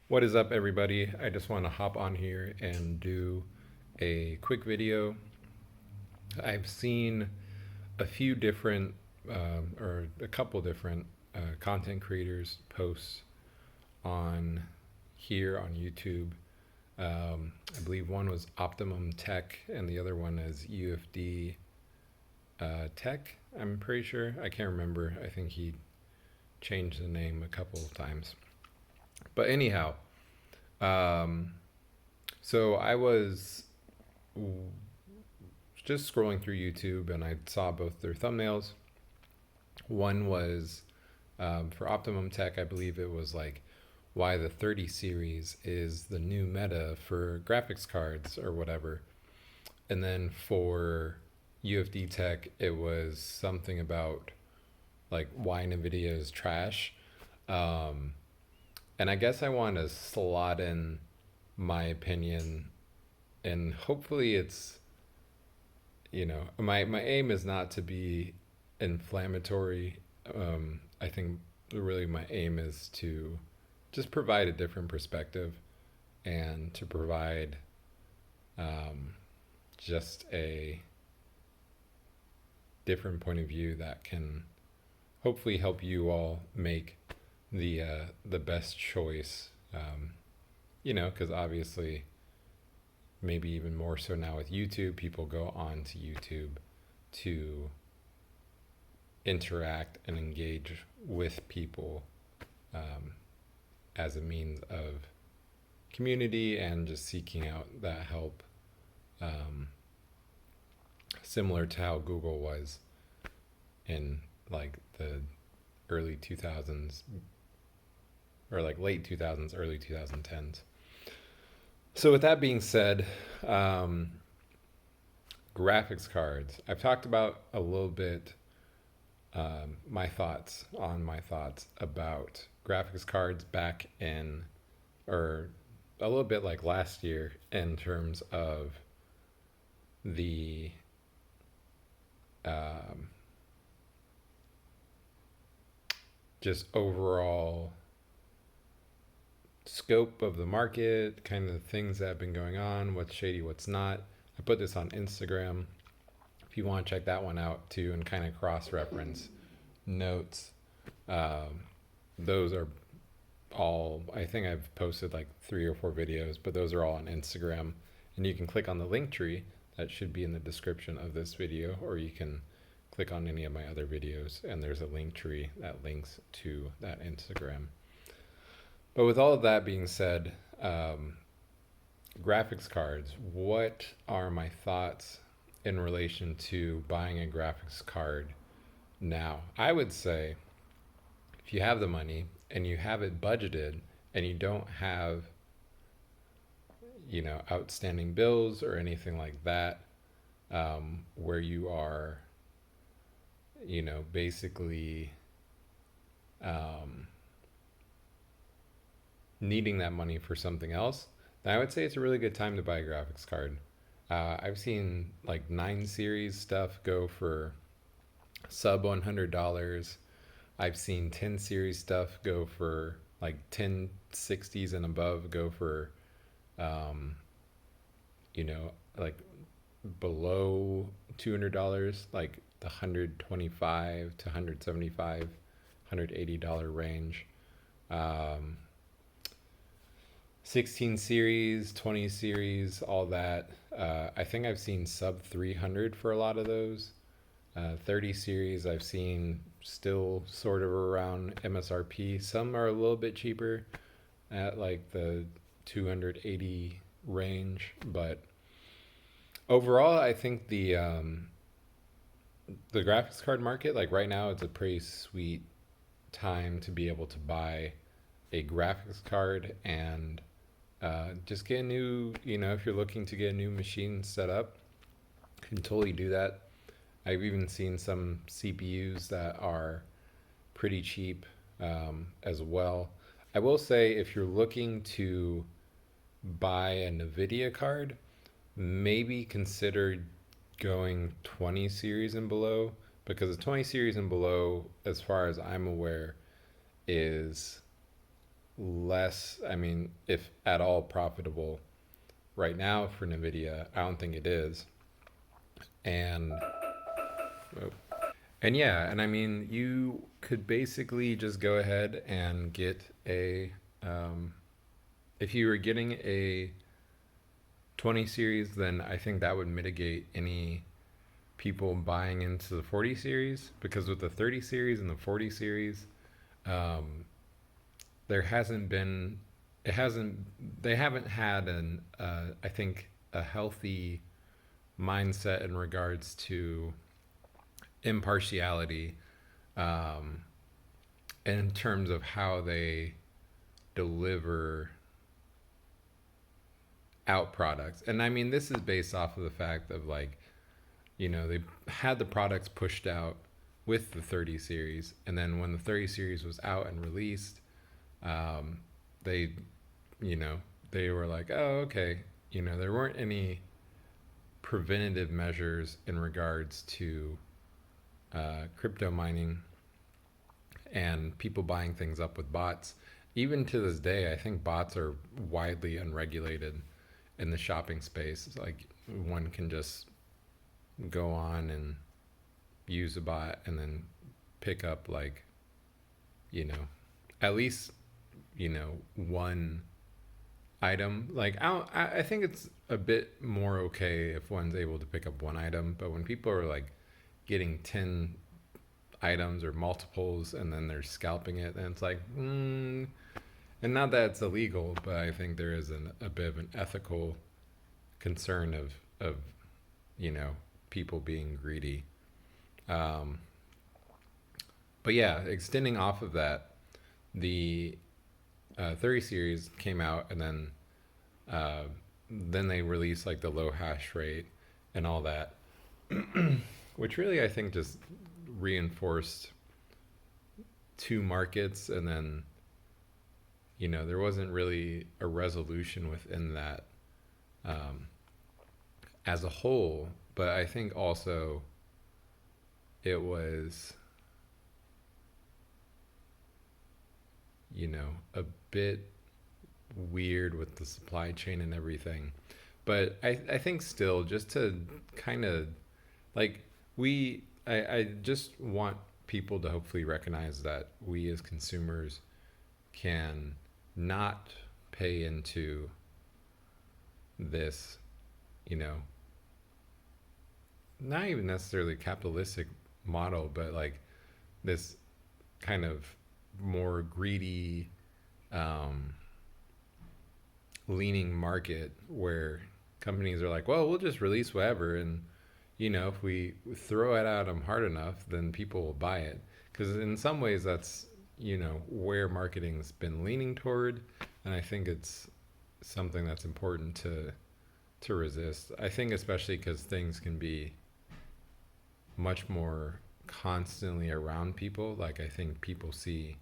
What is up, everybody? I just want to hop on here and do a quick video. I've seen a few different, or a couple different content creators posts on here on YouTube. I believe one was Optimum Tech and the other one is UFD Tech. I'm pretty sure. I can't remember. I think he changed the name a couple of times. But anyhow, um, so I was just scrolling through YouTube and I saw both their thumbnails. One was for Optimum Tech, I believe it was like why the 30 series is the new meta for graphics cards or whatever. And then for UFD Tech, it was something about like why Nvidia is trash. Um, and I guess I want to slot in my opinion, and hopefully it's, my aim is not to be inflammatory. I think really my aim is to just provide a different perspective and to provide um, just a different point of view that can hopefully help you all make the best choice. Because obviously, maybe even more so now with YouTube, people go on to YouTube to interact and engage with people um, as a means of community and just seeking out that help, um, similar to how Google was in like the early 2000s, or like late 2000s, early 2010s. So with that being said, um, graphics cards. I've talked about a little bit my thoughts about graphics cards back in, or a little bit like last year, in terms of the um, just overall scope of the market, kind of things that have been going on, what's shady, what's not. I put this on Instagram if you want to check that one out too and kind of cross reference notes. Um, those are all, I think I've posted like 3 or 4 videos, but those are all on Instagram. And you can click on the link tree that should be in the description of this video, or you can click on any of my other videos and there's a link tree that links to that Instagram. But with all of that being said, graphics cards, what are my thoughts in relation to buying a graphics card now? I would say if you have the money and you have it budgeted and you don't have, outstanding bills or anything like that, where you are, basically um, needing that money for something else, then I would say it's a really good time to buy a graphics card. I've seen like 9 series stuff go for sub $100. I've seen 10 series stuff go for like 1060s and above go for, um, like below $200, like the 125 to 175, $180 range. Um, 16 series, 20 series, all that. I think I've seen sub 300 for a lot of those. 30 series I've seen still sort of around MSRP. Some are a little bit cheaper at like the 280 range, but overall I think the graphics card market, like right now, it's a pretty sweet time to be able to buy a graphics card and just get a new, if you're looking to get a new machine set up, you can totally do that. I've even seen some CPUs that are pretty cheap as well. I will say if you're looking to buy a Nvidia card, maybe consider going 20 series and below, because the 20 series and below, as far as I'm aware, is less, I mean, if at all profitable right now for Nvidia. I don't think it is. And and yeah, and I mean, you could basically just go ahead and get a if you were getting a 20 series, then I think that would mitigate any people buying into the 40 series, because with the 30 series and the 40 series, um, there hasn't been, it hasn't, they haven't had an, I think, a healthy mindset in regards to impartiality, um, in terms of how they deliver out products. And I mean, this is based off of the fact of like, they had the products pushed out with the 30 series. And then when the 30 series was out and released, um, they, you know, they were like, oh, okay. There weren't any preventative measures in regards to crypto mining and people buying things up with bots. Even to this day, I think bots are widely unregulated in the shopping space. It's like one can just go on and use a bot and then pick up like, at least, one item. Like I think it's a bit more okay if one's able to pick up one item, but when people are like getting 10 items or multiples and then they're scalping it, and it's like, and not that it's illegal, but I think there is a bit of an ethical concern of people being greedy. Um, but yeah, extending off of that, the 30 series came out, and then they released like the low hash rate and all that, which really I think just reinforced two markets, and then there wasn't really a resolution within that as a whole. But I think also it was a bit weird with the supply chain and everything. But I think still, just to kind of like, I just want people to hopefully recognize that we as consumers can not pay into this, not even necessarily capitalistic model, but like this kind of more greedy, leaning market where companies are like, well, we'll just release whatever, and if we throw it at them hard enough, then people will buy it. Because in some ways, that's where marketing's been leaning toward, and I think it's something that's important to resist. I think especially because things can be much more constantly around people. Like, I think people see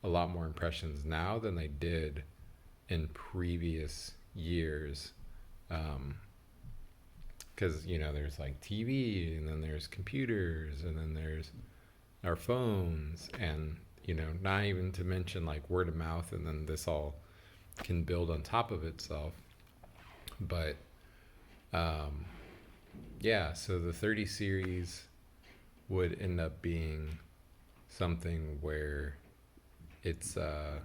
a lot more impressions now than they did in previous years. Because there's like TV, and then there's computers, and then there's our phones, and not even to mention like word of mouth, and then this all can build on top of itself. But yeah, so the 30 series would end up being something where it's I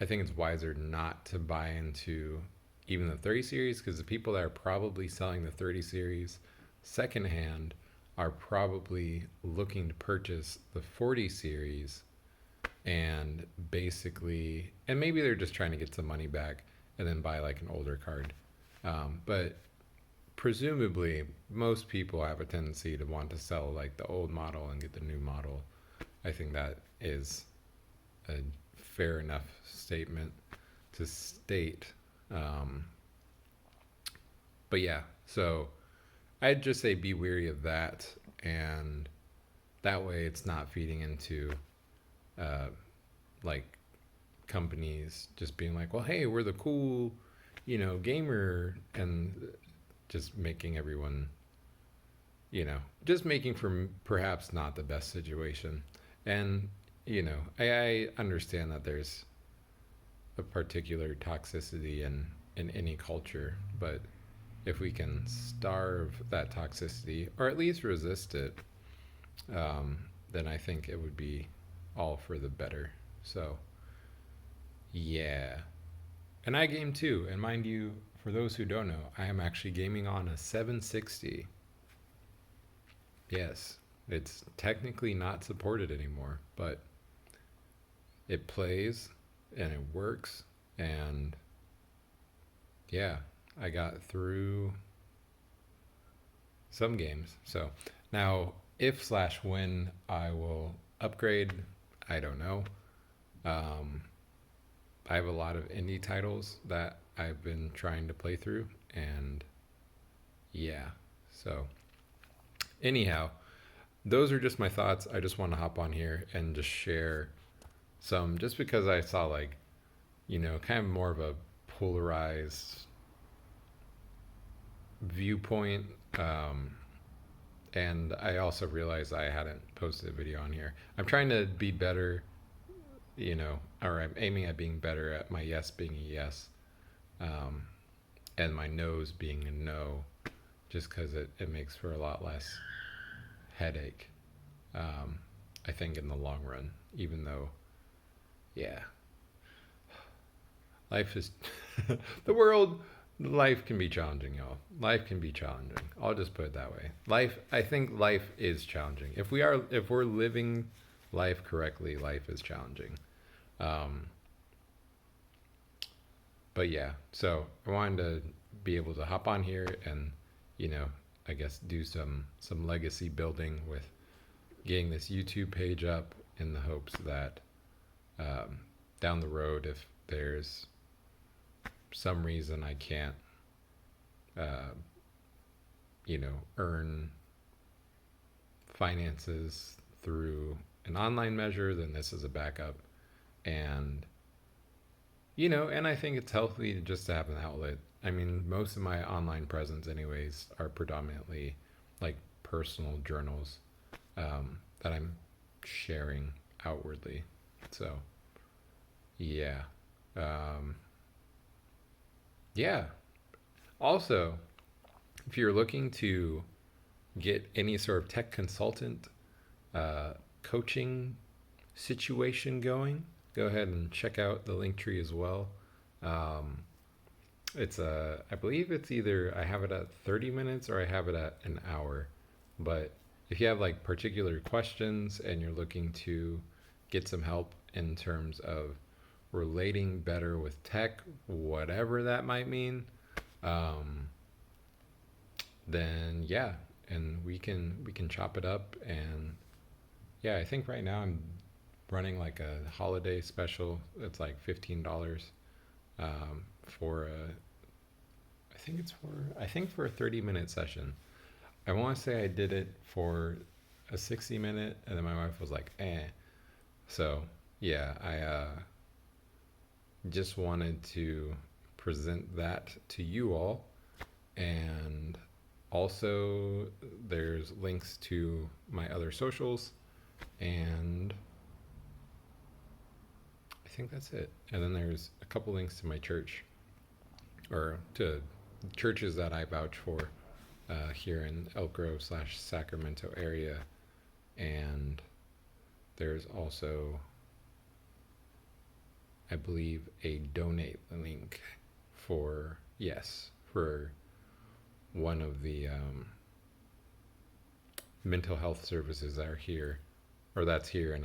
think it's wiser not to buy into even the 30 series, because the people that are probably selling the 30 series secondhand are probably looking to purchase the 40 series, and basically, and maybe they're just trying to get some money back and then buy like an older card. But presumably most people have a tendency to want to sell like the old model and get the new model. I think that is a fair enough statement to state. But yeah, so I'd just say be wary of that, and that way it's not feeding into like companies just being like, well, hey, we're the cool, gamer, and just making everyone, just making for perhaps not the best situation. And I understand that there's a particular toxicity in any culture, but if we can starve that toxicity or at least resist it, then I think it would be all for the better. So, yeah. And I game too. And mind you, for those who don't know, I am actually gaming on a 760. Yes, it's technically not supported anymore, but it plays and it works. And yeah, I got through some games. So now, if slash when I will upgrade, I don't know. Um, I have a lot of indie titles that I've been trying to play through, and yeah. So, anyhow, those are just my thoughts. I just want to hop on here and just share some, just because I saw, like, kind of more of a polarized viewpoint. And I also realized I hadn't posted a video on here. I'm trying to be better, or I'm aiming at being better at my yes being a yes, um, and my no's being a no, just because it makes for a lot less headache, I think, in the long run, even though, yeah, life is, the world, life can be challenging, y'all. Life can be challenging. I'll just put it that way. I think life is challenging. If we're living life correctly, life is challenging. Um, but yeah, so I wanted to be able to hop on here and, I guess do some legacy building with getting this YouTube page up, in the hopes that, down the road, if there's some reason I can't, uh, earn finances through an online measure, then this is a backup. And, and I think it's healthy just to have an outlet. I mean, most of my online presence, anyways, are predominantly like personal journals, that I'm sharing outwardly. So, yeah. Um, yeah. Also, if you're looking to get any sort of tech consultant, coaching situation going, go ahead and check out the link tree as well. Um, I believe it's either I have it at 30 minutes or I have it at an hour. But if you have like particular questions and you're looking to get some help in terms of relating better with tech, whatever that might mean, um, then yeah, and we can chop it up. And yeah, I think right now I'm running like a holiday special. It's like $15, for for a 30-minute session. I want to say I did it for a 60-minute, and then my wife was like, eh. So yeah, I just wanted to present that to you all. And also, there's links to my other socials, and I think that's it. And then there's a couple links to my church, or to churches that I vouch for, here in Elk Grove / Sacramento area. And there's also, I believe, a donate link for one of the, mental health services that are here, or that's here in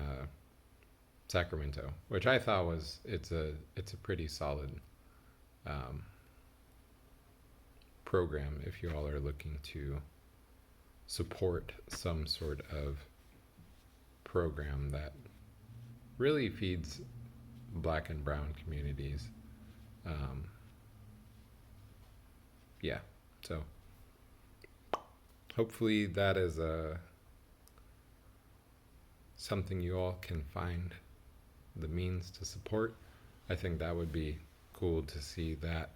Sacramento, which I thought it's a pretty solid, um, program if you all are looking to support some sort of program that really feeds Black and brown communities. Um, yeah, so hopefully that is something you all can find the means to support. I think that would be cool to see that,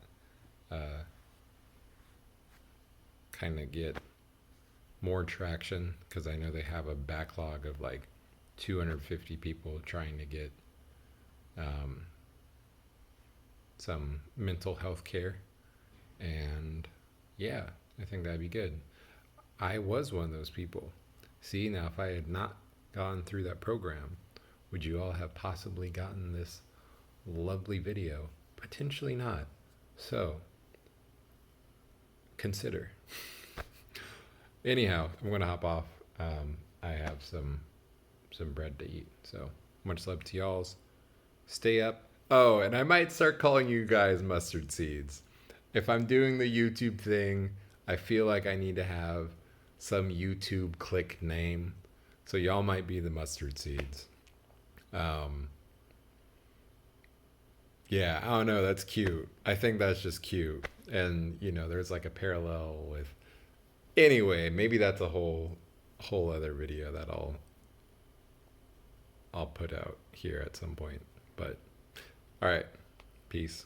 kind of get more traction, because I know they have a backlog of like 250 people trying to get some mental health care. And yeah, I think that'd be good. I was one of those people. See, now if I had not gone through that program, would you all have possibly gotten this lovely video? Potentially not. So consider. Anyhow, I'm gonna hop off. I have some bread to eat. So much love to y'all's. Stay up. Oh, and I might start calling you guys mustard seeds. If I'm doing the YouTube thing, I feel like I need to have some YouTube click name. So y'all might be the mustard seeds. Yeah, I don't know. That's cute. I think that's just cute. And, there's like a parallel with. Anyway, maybe that's a whole other video that I'll put out here at some point. But all right, peace.